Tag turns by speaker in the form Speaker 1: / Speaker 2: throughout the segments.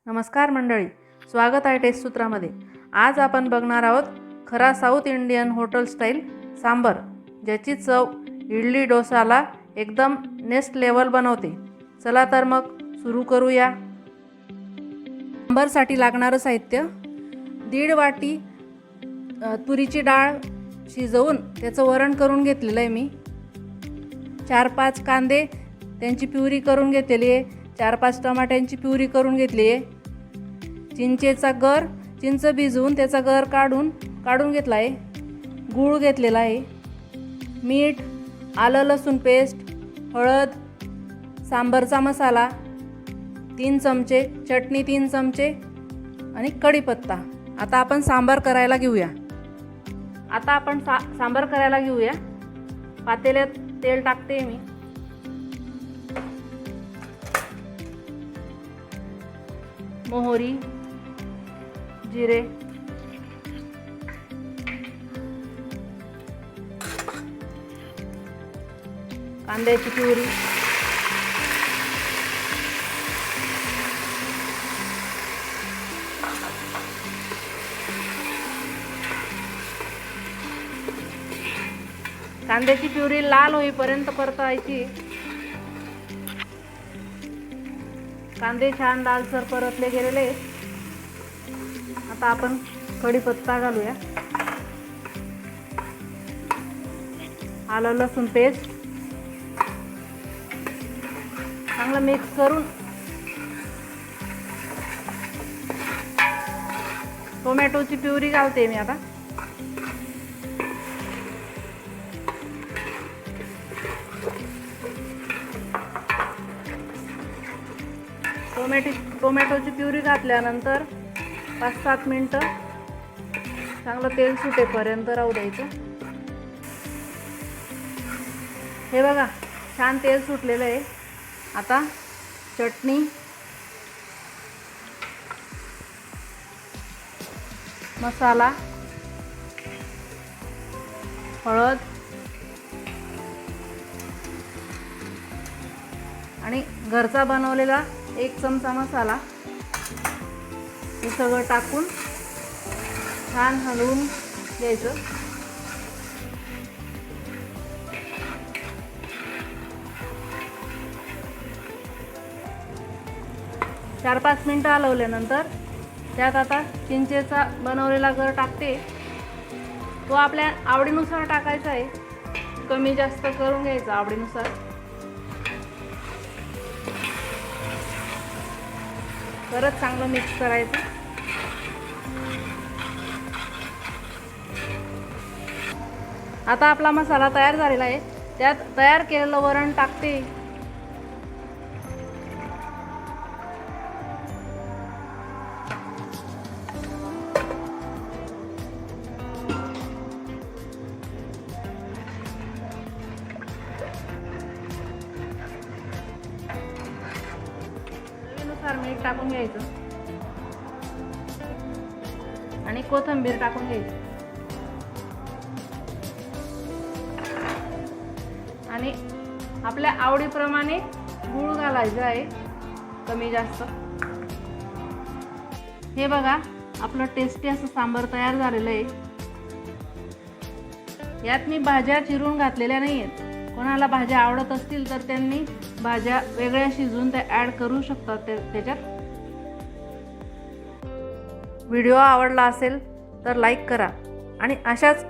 Speaker 1: नमस्कार मंडळी, स्वागत आहे टेस्ट सूत्रामध्ये। आज आपण बघणार आहोत खरा south Indian hotel style sambar, ज्याची चव इडली डोसाला एकदम नेक्स्ट लेवल बनवते। चला तर मग सुरू करूया। सांबरसाठी लागणारे साहित्य: 1.5 वाटी तुरीची डाळ शिजवून त्याचं वरण करून घेतलेलं आहे मी। 4-5 कांदे त्यांची प्युरी करून घेतलेली आहे। 4-5 टमाट्यांची प्युरी करून घेतली आहे। चिंचेचा गर, चिंच भिजवून त्याचा गर काढून घेतला आहे। गूळ घेतलेला आहे। मीठ, आलं लसूण पेस्ट, हळद, सांबरचा मसाला 3 चमचे, चटणी 3 चमचे आणि कढीपत्ता। आता आपण सांबर करायला घेऊया। पातेल्यात तेल टाकते मी। मोहरी, जिरे, कांद्याची प्युरी, कांद्याची प्युरी लाल होईपर्यंत परतायची। कांदे छान लालसर परतले गेलेले। आता आपण कढीपत्ता घालूया। आलं लसूण पेस्ट चांगलं मिक्स करून टोमॅटोची प्युरी घालते मी आता। टोमॅटोची प्युरी घातल्यानंतर 5-7 मिनिटं चांगलं तेल सुटेपर्यंत राहू द्यायचं। हे बघा, छान तेल सुटलेलं आहे। आता चटणी, मसाला, हळद आणि घरचा बनवलेला 1 चमचा मसाला हे सगळं टाकून छान हलवून घ्यायचं। चार 5 मिनिटं हलवल्यानंतर त्यात आता चिंचेचा बनवलेला गर टाकते। तो आपल्या आवडीनुसार टाकायचा आहे, कमी जास्त करून घ्यायचा आवडीनुसार। परत चांगलं मिक्स करायचं। आता आपला मसाला तयार झालेला आहे। त्यात तयार केलेलं वरण टाकते। चवीनुसार मीठ टाकून घ्यायचं आणि कोथिंबीर टाकून घ्यायची आणि आपल्या आवडीप्रमाणे गूळ घालायचा आहे, कमी जास्त। हे बघा, आपलं टेस्टी असं सांबर तयार झालेलं आहे। यात मी भाज्या चिरून घातलेल्या नाही आहेत। कोणाला भाज्या आवडत असतील तर त्यांनी भाज्या वेगळ्या शिजवून त्या ॲड करू शकतात त्याच्यात। व्हिडिओ आवडला असेल तर लाईक करा आणि अशाच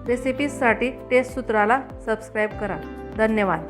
Speaker 1: रेसिपीजसाठी टेस्ट सूत्राला सबस्क्राईब करा। धन्यवाद।